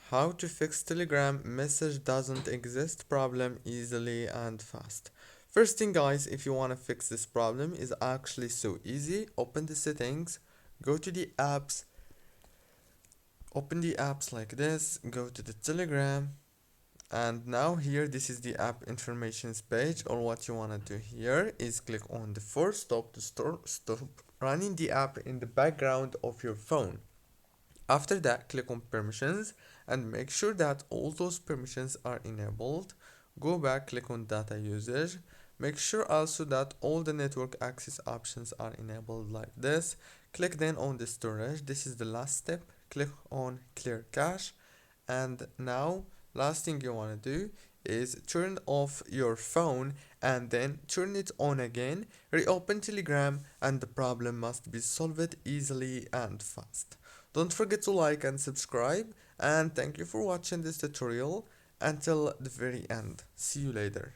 How to fix Telegram message doesn't exist problem easily and fast. First thing guys, if you want to fix this problem is actually so easy. Open the settings, go to the apps, open the apps like this, go to the Telegram, and now here this is the app informations page. Or what you want to do here is click on the force stop to stop running the app in the background of your phone. After that, click on permissions and make sure that all those permissions are enabled. Go back, click on data usage. Make sure also that all the network access options are enabled like this. Click then on the storage. This is the last step. Click on clear cache. And now, last thing you want to do is turn off your phone and then turn it on again. Reopen Telegram and the problem must be solved easily and fast. Don't forget to like and subscribe, and thank you for watching this tutorial until the very end. See you later.